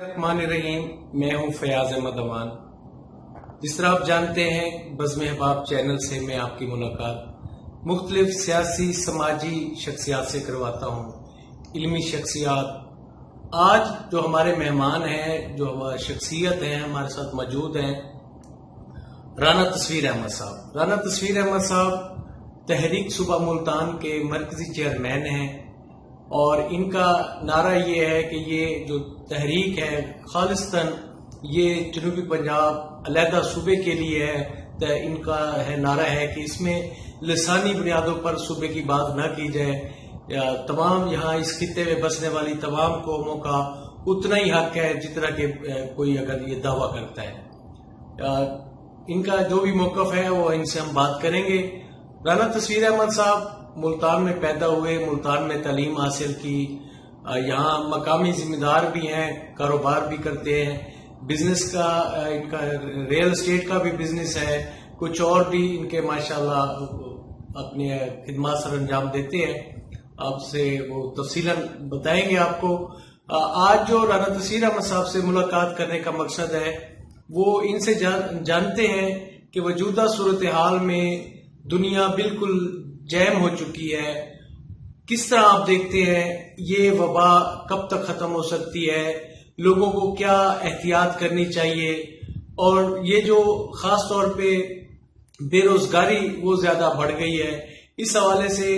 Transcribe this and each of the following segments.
الرحمن الرحیم، میں ہوں فیاض احمد امان۔ جس طرح آپ جانتے ہیں، بزم احباب چینل سے میں آپ کی ملاقات مختلف سیاسی سماجی شخصیات سے کرواتا ہوں، علمی شخصیات۔ آج جو ہمارے مہمان ہیں، جو شخصیت ہیں ہمارے ساتھ موجود ہیں، رانا تصویر احمد صاحب۔ رانا تصویر احمد صاحب تحریک صوبہ ملتان کے مرکزی چیئرمین ہیں، اور ان کا نعرہ یہ ہے کہ یہ جو تحریک ہے خالصتاً یہ جنوبی پنجاب علیحدہ صوبے کے لیے ہے۔ تو ان کا نعرہ ہے کہ اس میں لسانی بنیادوں پر صوبے کی بات نہ کی جائے، تمام یہاں اس خطے میں بسنے والی تمام قوموں کا اتنا ہی حق ہے جتنا کہ کوئی اگر یہ دعویٰ کرتا ہے۔ ان کا جو بھی موقف ہے وہ ان سے ہم بات کریں گے۔ رانا تصویر احمد صاحب ملتان میں پیدا ہوئے، ملتان میں تعلیم حاصل کی، یہاں مقامی ذمہ دار بھی ہیں، کاروبار بھی کرتے ہیں، بزنس کا ان کا ریل اسٹیٹ کا بھی بزنس ہے، کچھ اور بھی ان کے ماشاءاللہ اپنے خدمات سر انجام دیتے ہیں۔ آپ سے وہ تفصیلاً بتائیں گے آپ کو۔ آج جو رانا تصویر احمد صاحب سے ملاقات کرنے کا مقصد ہے وہ ان سے جانتے ہیں کہ موجودہ صورتحال میں دنیا بالکل جیم ہو چکی ہے۔ کس طرح آپ دیکھتے ہیں یہ وبا کب تک ختم ہو سکتی ہے، لوگوں کو کیا احتیاط کرنی چاہیے، اور یہ جو خاص طور پہ بے روزگاری وہ زیادہ بڑھ گئی ہے، اس حوالے سے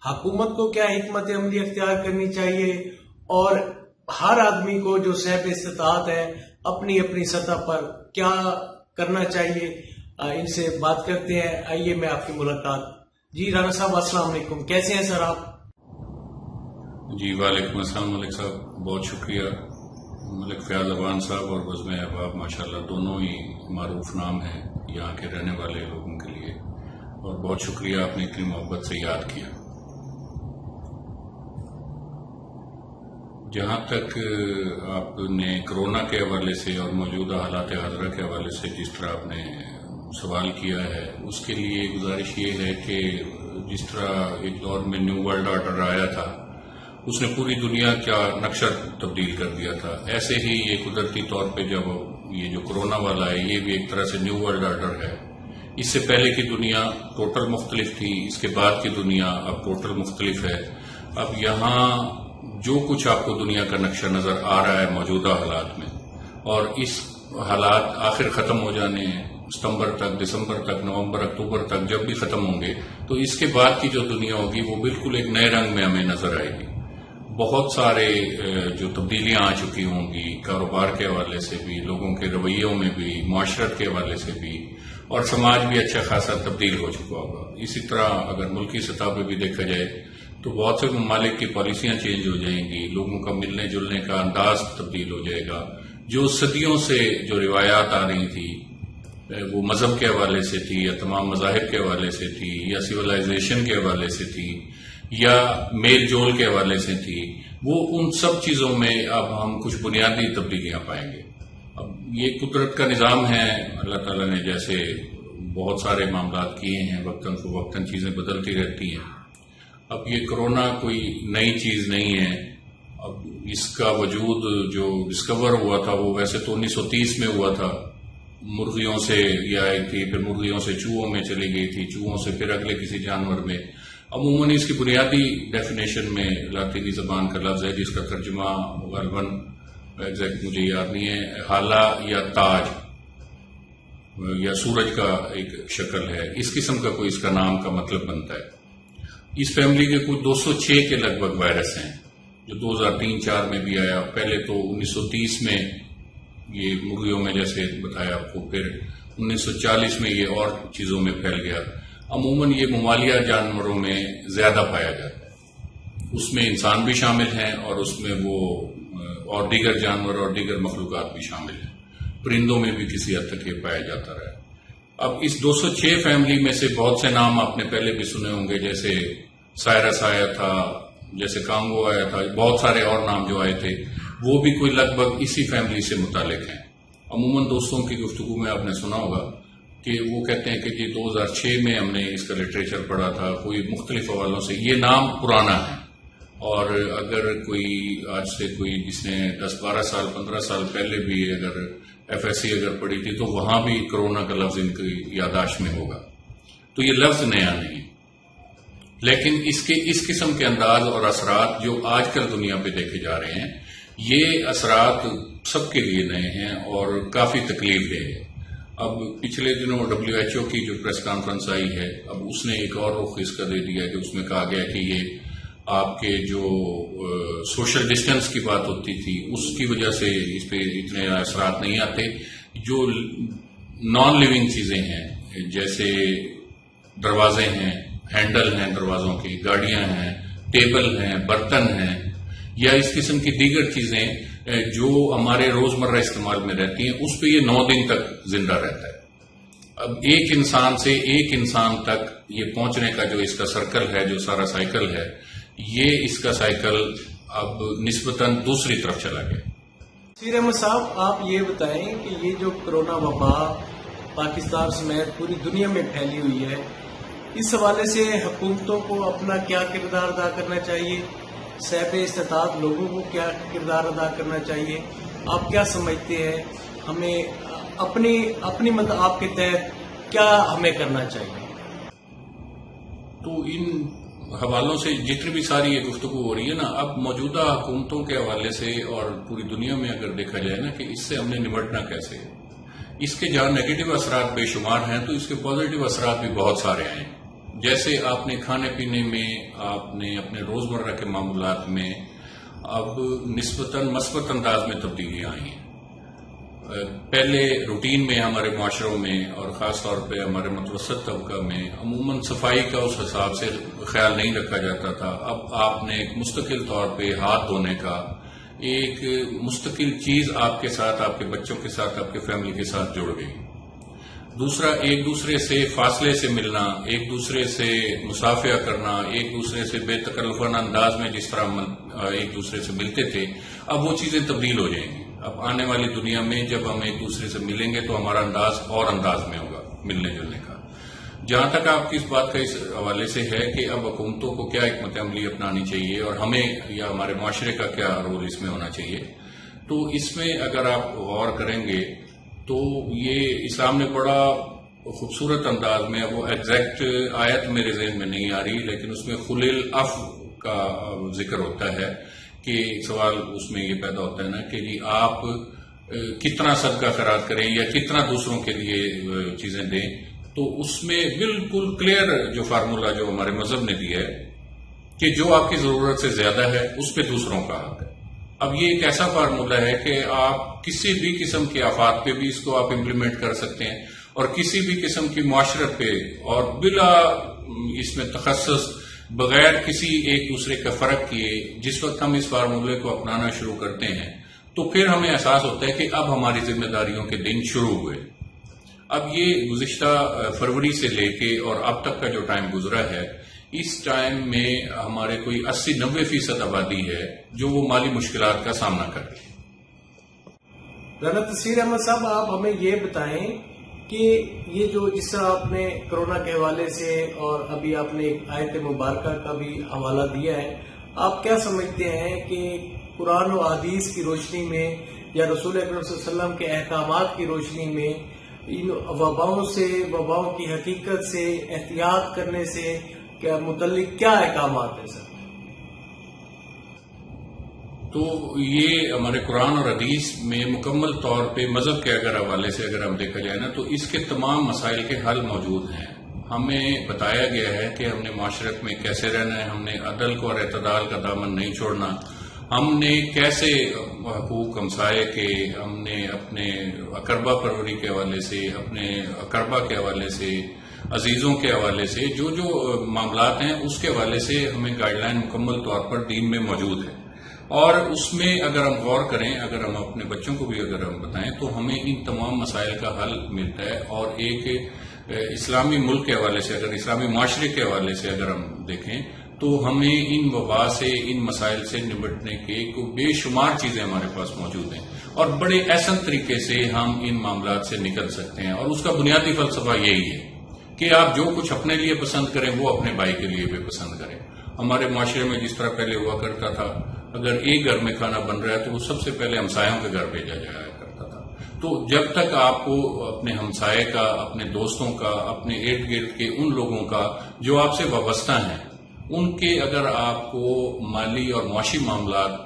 حکومت کو کیا حکمت عملی اختیار کرنی چاہیے، اور ہر آدمی کو جو صاحب استطاعت ہے اپنی اپنی سطح پر کیا کرنا چاہیے، ان سے بات کرتے ہیں۔ آئیے میں آپ کی ملاقات۔ جی رانا صاحب السلام علیکم، کیسے ہیں سر آپ؟ جی وعلیکم السلام ملک صاحب، بہت شکریہ۔ ملک فیاض امان صاحب اور بزم احباب ماشاءاللہ دونوں ہی معروف نام ہیں یہاں کے رہنے والے لوگوں کے لیے، اور بہت شکریہ آپ نے اتنی محبت سے یاد کیا۔ جہاں تک آپ نے کرونا کے حوالے سے اور موجودہ حالات حاضرہ کے حوالے سے جس طرح آپ نے سوال کیا ہے، اس کے لیے گزارش یہ ہے کہ جس طرح ایک دور میں نیو ورلڈ آرڈر آیا تھا، اس نے پوری دنیا کا نقشہ تبدیل کر دیا تھا، ایسے ہی یہ قدرتی طور پہ جب یہ جو کرونا والا ہے یہ بھی ایک طرح سے نیو ورلڈ آرڈر ہے۔ اس سے پہلے کی دنیا ٹوٹل مختلف تھی، اس کے بعد کی دنیا اب ٹوٹل مختلف ہے۔ اب یہاں جو کچھ آپ کو دنیا کا نقشہ نظر آ رہا ہے موجودہ حالات میں، اور اس حالات آخر ختم ہو جانے ہیں، ستمبر تک، دسمبر تک، نومبر، اکتوبر تک جب بھی ختم ہوں گے تو اس کے بعد کی جو دنیا ہوگی وہ بالکل ایک نئے رنگ میں ہمیں نظر آئے گی۔ بہت سارے جو تبدیلیاں آ چکی ہوں گی، کاروبار کے حوالے سے بھی، لوگوں کے رویوں میں بھی، معاشرت کے حوالے سے بھی، اور سماج بھی اچھا خاصا تبدیل ہو چکا ہوگا۔ اسی طرح اگر ملکی سطح پہ بھی دیکھا جائے تو بہت سے ممالک کی پالیسیاں چینج ہو جائیں گی، لوگوں کا ملنے جلنے کا انداز تبدیل ہو جائے گا۔ جو صدیوں سے جو روایات آ رہی تھی، وہ مذہب کے حوالے سے تھی یا تمام مذاہب کے حوالے سے تھی یا سیولائزیشن کے حوالے سے تھی یا میل جول کے حوالے سے تھی، وہ ان سب چیزوں میں اب ہم کچھ بنیادی تبدیلیاں پائیں گے۔ اب یہ قدرت کا نظام ہے، اللہ تعالیٰ نے جیسے بہت سارے معاملات کیے ہیں، وقتاً فوقتاً چیزیں بدلتی رہتی ہیں۔ اب یہ کرونا کوئی نئی چیز نہیں ہے، اب اس کا وجود جو ڈسکور ہوا تھا وہ ویسے تو 1930 میں ہوا تھا، مرغیوں سے یہ آئی تھی، پھر مرغیوں سے چوہوں میں چلی گئی تھی، چوہوں سے پھر اگلے کسی جانور میں۔ عموماً اس کی بنیادی ڈیفینیشن میں لاطینی زبان کا لفظ ہے جس کا ترجمہ غالباً ایگزیکٹ مجھے یاد نہیں ہے، حالہ یا تاج یا سورج کا ایک شکل ہے، اس قسم کا کوئی اس کا نام کا مطلب بنتا ہے۔ اس فیملی کے کچھ 206 کے لگ بھگ وائرس ہیں جو 2003-04 میں بھی آیا، پہلے تو 1930 میں یہ مرغیوں میں جیسے بتایا آپ کو، پھر 1940 میں یہ اور چیزوں میں پھیل گیا۔ عموماً یہ ممالیہ جانوروں میں زیادہ پایا جاتا ہے، اس میں انسان بھی شامل ہیں اور اس میں وہ اور دیگر جانور اور دیگر مخلوقات بھی شامل ہیں، پرندوں میں بھی کسی حد تک یہ پایا جاتا رہا ہے۔ اب اس 206 فیملی میں سے بہت سے نام آپ نے پہلے بھی سنے ہوں گے، جیسے سائرس آیا تھا، جیسے کانگو آیا تھا، بہت سارے اور نام جو آئے تھے وہ بھی کوئی لگ بھگ اسی فیملی سے متعلق ہیں۔ عموماً دوستوں کی گفتگو میں آپ نے سنا ہوگا کہ وہ کہتے ہیں کہ جی 2006 میں ہم نے اس کا لٹریچر پڑھا تھا، کوئی مختلف حوالوں سے یہ نام پرانا ہے، اور اگر کوئی آج سے کوئی جس نے 10-12 سال 15 سال پہلے بھی اگر FSC اگر پڑھی تھی تو وہاں بھی کرونا کا لفظ ان کی یادداشت میں ہوگا. تو یہ لفظ نیا نہیں، لیکن اس قسم کے انداز اور اثرات جو آج کل دنیا پہ دیکھے جا رہے ہیں، یہ اثرات سب کے لیے نئے ہیں اور کافی تکلیف دہ ہے. اب پچھلے دنوں WHO کی جو پریس کانفرنس آئی ہے، اب اس نے ایک اور رخ اس کا دے دیا کہ اس میں کہا گیا کہ یہ آپ کے جو سوشل ڈسٹینس کی بات ہوتی تھی اس کی وجہ سے اس پہ اتنے اثرات نہیں آتے. جو نان لیونگ چیزیں ہیں جیسے دروازے ہیں، ہینڈل ہیں دروازوں کی، گاڑیاں ہیں، ٹیبل ہیں، برتن ہیں، یا اس قسم کی دیگر چیزیں جو ہمارے روزمرہ استعمال میں رہتی ہیں، اس پہ یہ 9 دن تک زندہ رہتا ہے. اب ایک انسان سے ایک انسان تک یہ پہنچنے کا جو اس کا سرکل ہے، جو سارا سائیکل ہے، یہ اس کا سائیکل اب نسبتاً دوسری طرف چلا گیا. سیر احمد صاحب، آپ یہ بتائیں کہ یہ جو کرونا وبا پاکستان سمیت پوری دنیا میں پھیلی ہوئی ہے، اس حوالے سے حکومتوں کو اپنا کیا کردار ادا کرنا چاہیے؟ صاحب استطاعت لوگوں کو کیا کردار ادا کرنا چاہیے؟ آپ کیا سمجھتے ہیں ہمیں اپنی مدد آپ کے تحت کیا ہمیں کرنا چاہیے؟ تو ان حوالوں سے جتنی بھی ساری یہ گفتگو ہو رہی ہے نا، اب موجودہ حکومتوں کے حوالے سے اور پوری دنیا میں اگر دیکھا جائے نا کہ اس سے ہم نے نمٹنا کیسے ہے. اس کے جہاں نیگیٹو اثرات بے شمار ہیں تو اس کے پازیٹو اثرات بھی بہت سارے ہیں. جیسے آپ نے کھانے پینے میں، آپ نے اپنے روزمرہ کے معاملات میں اب نسبتاً مثبت انداز میں تبدیلیاں آئی ہیں. پہلے روٹین میں ہمارے معاشروں میں اور خاص طور پہ ہمارے متوسط طبقہ میں عموماً صفائی کا اس حساب سے خیال نہیں رکھا جاتا تھا. اب آپ نے ایک مستقل طور پہ ہاتھ دھونے کا ایک مستقل چیز آپ کے ساتھ، آپ کے بچوں کے ساتھ، آپ کے فیملی کے ساتھ جڑ گئی. دوسرا، ایک دوسرے سے فاصلے سے ملنا، ایک دوسرے سے مصافحہ کرنا، ایک دوسرے سے بے تکلفانہ انداز میں جس طرح ایک دوسرے سے ملتے تھے، اب وہ چیزیں تبدیل ہو جائیں گی. اب آنے والی دنیا میں جب ہم ایک دوسرے سے ملیں گے تو ہمارا انداز اور انداز میں ہوگا ملنے جلنے کا. جہاں تک آپ کی اس بات کا اس حوالے سے ہے کہ اب حکومتوں کو کیا حکمت عملی اپنانی چاہیے اور ہمیں یا ہمارے معاشرے کا کیا رول اس میں ہونا چاہیے، تو اس میں اگر آپ غور کریں گے تو یہ اسلام نے بڑا خوبصورت انداز میں، وہ ایگزیکٹ آیت میرے ذہن میں نہیں آ رہی، لیکن اس میں خل العفو کا ذکر ہوتا ہے کہ سوال اس میں یہ پیدا ہوتا ہے نا کہ جی آپ کتنا صدقہ خیرات کریں یا کتنا دوسروں کے لیے چیزیں دیں. تو اس میں بالکل کلیئر جو فارمولا جو ہمارے مذہب نے دیا ہے کہ جو آپ کی ضرورت سے زیادہ ہے اس پہ دوسروں کا حق ہے. اب یہ ایک ایسا فارمولا ہے کہ آپ کسی بھی قسم کے آفات پہ بھی اس کو آپ امپلیمنٹ کر سکتے ہیں اور کسی بھی قسم کی معاشرت پہ، اور بلا اس میں تخصص، بغیر کسی ایک دوسرے کا فرق کیے جس وقت ہم اس فارمولے کو اپنانا شروع کرتے ہیں تو پھر ہمیں احساس ہوتا ہے کہ اب ہماری ذمہ داریوں کے دن شروع ہوئے. اب یہ گزشتہ فروری سے لے کے اور اب تک کا جو ٹائم گزرا ہے، اس ٹائم میں ہمارے کوئی 80-90% آبادی ہے جو وہ مالی مشکلات کا سامنا کر رہی ہے. رانا تسیر احمد صاحب، آپ ہمیں یہ بتائیں کہ یہ جو جس طرح آپ نے کرونا کے حوالے سے اور ابھی آپ نے آیت مبارکہ کا بھی حوالہ دیا ہے، آپ کیا سمجھتے ہیں کہ قرآن و حدیث کی روشنی میں یا رسول اکرم صلی اللہ علیہ وسلم کے احکامات کی روشنی میں ان وباؤں کی حقیقت سے احتیاط کرنے سے کیا متعلق کیا احکامات ہیں سر؟ تو یہ ہمارے قرآن اور حدیث میں مکمل طور پہ مذہب کے اگر حوالے سے اگر ہم دیکھا جائے نا تو اس کے تمام مسائل کے حل موجود ہیں. ہمیں بتایا گیا ہے کہ ہم نے معاشرت میں کیسے رہنا ہے، ہم نے عدل کو اور اعتدال کا دامن نہیں چھوڑنا، ہم نے کیسے حقوق ہمسائے کے، ہم نے اپنے اقربا پروری کے حوالے سے، اپنے اقربا کے حوالے سے، عزیزوں کے حوالے سے جو معاملات ہیں اس کے حوالے سے ہمیں گائیڈ لائن مکمل طور پر دین میں موجود ہے. اور اس میں اگر ہم غور کریں، اگر ہم اپنے بچوں کو بھی اگر ہم بتائیں تو ہمیں ان تمام مسائل کا حل ملتا ہے. اور ایک اسلامی ملک کے حوالے سے، اگر اسلامی معاشرے کے حوالے سے اگر ہم دیکھیں تو ہمیں ان وبا سے، ان مسائل سے نمٹنے کے بے شمار چیزیں ہمارے پاس موجود ہیں اور بڑے احسن طریقے سے ہم ان معاملات سے نکل سکتے ہیں. اور اس کا بنیادی فلسفہ یہی ہے کہ آپ جو کچھ اپنے لیے پسند کریں وہ اپنے بھائی کے لیے بھی پسند کریں. ہمارے معاشرے میں جس طرح پہلے ہوا کرتا تھا، اگر ایک گھر میں کھانا بن رہا ہے تو وہ سب سے پہلے ہمسایوں کے گھر بھیجا جایا کرتا تھا. تو جب تک آپ کو اپنے ہمسائے کا، اپنے دوستوں کا، اپنے ارد گرد کے ان لوگوں کا جو آپ سے وابستہ ہیں، ان کے اگر آپ کو مالی اور معاشی معاملات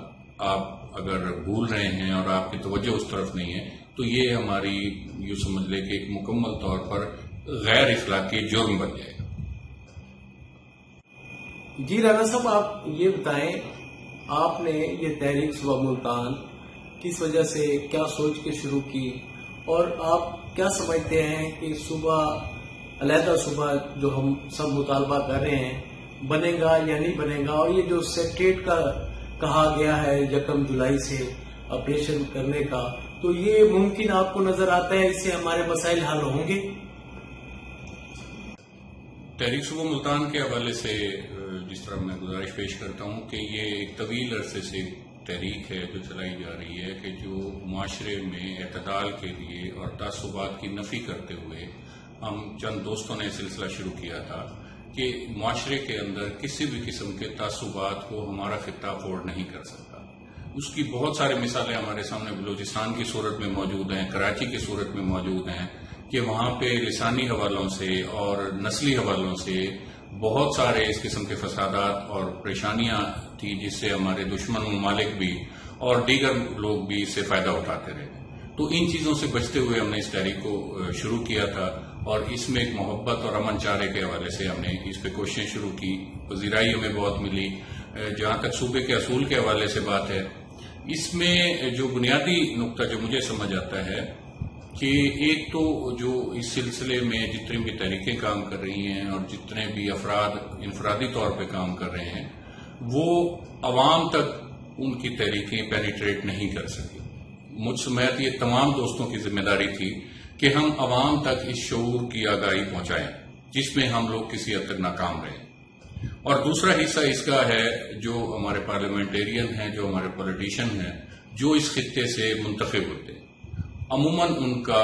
آپ اگر بھول رہے ہیں اور آپ کی توجہ اس طرف نہیں ہے، تو یہ ہماری یوں سمجھ لے کہ ایک مکمل طور پر غیر اخلاقی جرم بن جائے گا. جی رانا صاحب، آپ یہ بتائیں، آپ نے یہ تحریک صبح ملتان کس وجہ سے، کیا سوچ کے شروع کی، اور آپ کیا سمجھتے ہیں کہ صبح علیحدہ صبح جو ہم سب مطالبہ کر رہے ہیں بنے گا یا نہیں بنے گا، اور یہ جو سیکریٹریٹ کا کہا گیا ہے 1 جولائی سے آپریشن کرنے کا، تو یہ ممکن آپ کو نظر آتا ہے اس سے ہمارے مسائل حل ہوں گے؟ تحریک صبح ملتان کے حوالے سے جس طرح میں گزارش پیش کرتا ہوں کہ یہ ایک طویل عرصے سے تحریک ہے جو چلائی جا رہی ہے کہ جو معاشرے میں اعتدال کے لیے اور تعصبات کی نفی کرتے ہوئے ہم چند دوستوں نے سلسلہ شروع کیا تھا کہ معاشرے کے اندر کسی بھی قسم کے تعصبات کو ہمارا خطہ افورڈ نہیں کر سکتا. اس کی بہت ساری مثالیں ہمارے سامنے بلوچستان کی صورت میں موجود ہیں، کراچی کی صورت میں موجود ہیں کہ وہاں پہ لسانی حوالوں سے اور نسلی حوالوں سے بہت سارے اس قسم کے فسادات اور پریشانیاں تھی جس سے ہمارے دشمن ممالک بھی اور دیگر لوگ بھی اس سے فائدہ اٹھاتے رہے. تو ان چیزوں سے بچتے ہوئے ہم نے اس تحریک کو شروع کیا تھا اور اس میں ایک محبت اور امن چارے کے حوالے سے ہم نے اس پہ کوششیں شروع کی. پذیرائی ہمیں بہت ملی. جہاں تک صوبے کے اصول کے حوالے سے بات ہے، اس میں جو بنیادی نقطہ جو مجھے سمجھ آتا ہے کہ ایک تو جو اس سلسلے میں جتنی بھی تحریکیں کام کر رہی ہیں اور جتنے بھی افراد انفرادی طور پہ کام کر رہے ہیں، وہ عوام تک ان کی تحریکیں پینیٹریٹ نہیں کر سکی. مجھ سمیت یہ تمام دوستوں کی ذمہ داری تھی کہ ہم عوام تک اس شعور کی آگاہی پہنچائیں جس میں ہم لوگ کسی حد تک ناکام رہے. اور دوسرا حصہ اس کا ہے جو ہمارے پارلیمنٹیرین ہیں، جو ہمارے پولیٹیشین ہیں، جو اس خطے سے منتخب ہوتے ہیں. عموماً ان کا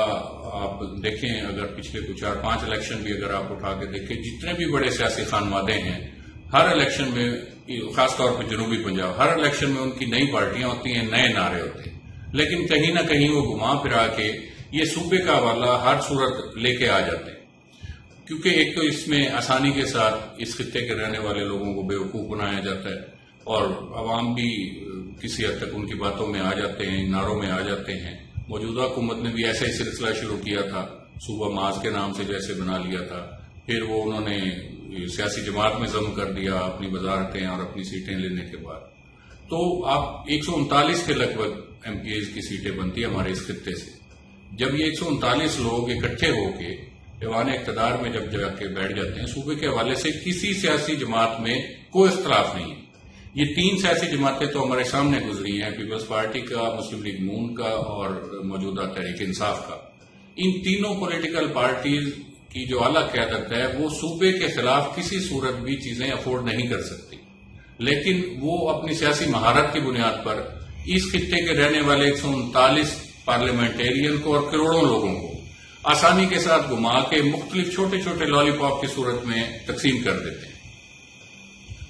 آپ دیکھیں، اگر پچھلے 4-5 الیکشن بھی اگر آپ اٹھا کے دیکھیں، جتنے بھی بڑے سیاسی خانوادے ہیں، ہر الیکشن میں، خاص طور پہ جنوبی پنجاب، ہر الیکشن میں ان کی نئی پارٹیاں ہوتی ہیں، نئے نعرے ہوتے ہیں، لیکن کہیں نہ کہیں وہ گھما پھرا کے یہ صوبے کا حوالہ ہر صورت لے کے آ جاتے ہیں. کیونکہ ایک تو اس میں آسانی کے ساتھ اس خطے کے رہنے والے لوگوں کو بیوقوف بنایا جاتا ہے اور عوام بھی کسی حد تک ان کی باتوں میں آ جاتے ہیں، نعروں میں آ جاتے ہیں. موجودہ حکومت نے بھی ایسا ہی سلسلہ شروع کیا تھا، صوبہ معاذ کے نام سے جیسے بنا لیا تھا، پھر وہ انہوں نے سیاسی جماعت میں ضم کر دیا اپنی وزارتیں اور اپنی سیٹیں لینے کے بعد. تو آپ 139 کے لگ بھگ ایم پی ایز کی سیٹیں بنتی ہیں ہمارے اس خطے سے. جب یہ 139 لوگ اکٹھے ہو کے ایوان اقتدار میں جب جا کے بیٹھ جاتے ہیں، صوبے کے حوالے سے کسی سیاسی جماعت میں کوئی اختلاف نہیں ہے. یہ 3 سیاسی جماعتیں تو ہمارے سامنے گزری ہیں، پیپلز پارٹی کا، مسلم لیگ نون کا اور موجودہ تحریک انصاف کا. ان تینوں پولیٹیکل پارٹیز کی جو اعلیٰ قیادت ہے وہ صوبے کے خلاف کسی صورت بھی چیزیں افورڈ نہیں کر سکتی، لیکن وہ اپنی سیاسی مہارت کی بنیاد پر اس خطے کے رہنے والے 139 پارلیمنٹیرین کو اور کروڑوں لوگوں کو آسانی کے ساتھ گھما کے مختلف چھوٹے چھوٹے لالی پاپ کی صورت میں تقسیم کر دیتے ہیں.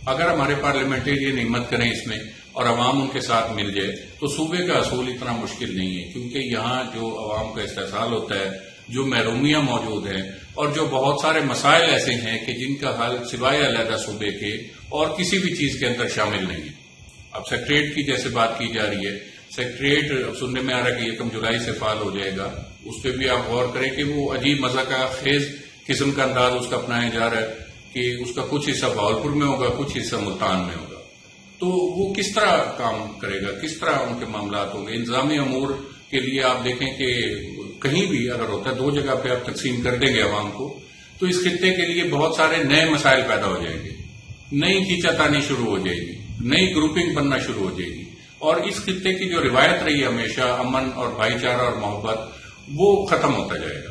اگر ہمارے پارلیمنٹیرین ہمت کریں اس میں اور عوام ان کے ساتھ مل جائے تو صوبے کا اصول اتنا مشکل نہیں ہے، کیونکہ یہاں جو عوام کا استحصال ہوتا ہے، جو محرومیاں موجود ہیں اور جو بہت سارے مسائل ایسے ہیں کہ جن کا حل سوائے علیحدہ صوبے کے اور کسی بھی چیز کے اندر شامل نہیں ہے. اب سیکریٹریٹ کی جیسے بات کی جا رہی ہے، سیکریٹریٹ سننے میں آ رہا ہے کہ 1 جولائی سے فعال ہو جائے گا. اس پہ بھی آپ غور کریں کہ وہ عجیب مزہ کا خیز قسم کا انداز اس کا اپنایا جا رہا ہے کہ اس کا کچھ حصہ بہاولپور میں ہوگا، کچھ حصہ ملتان میں ہوگا. تو وہ کس طرح کام کرے گا، کس طرح ان کے معاملات ہوں گے. انتظامی امور کے لیے آپ دیکھیں کہ کہیں بھی اگر ہوتا ہے 2 جگہ پہ آپ تقسیم کر دیں گے عوام کو، تو اس خطے کے لیے بہت سارے نئے مسائل پیدا ہو جائیں گے، نئی کھینچا تانی شروع ہو جائے گی، نئی گروپنگ بننا شروع ہو جائے گی. اور اس خطے کی جو روایت رہی ہے ہمیشہ، امن اور بھائی چارہ اور محبت، وہ ختم ہوتا جائے گا.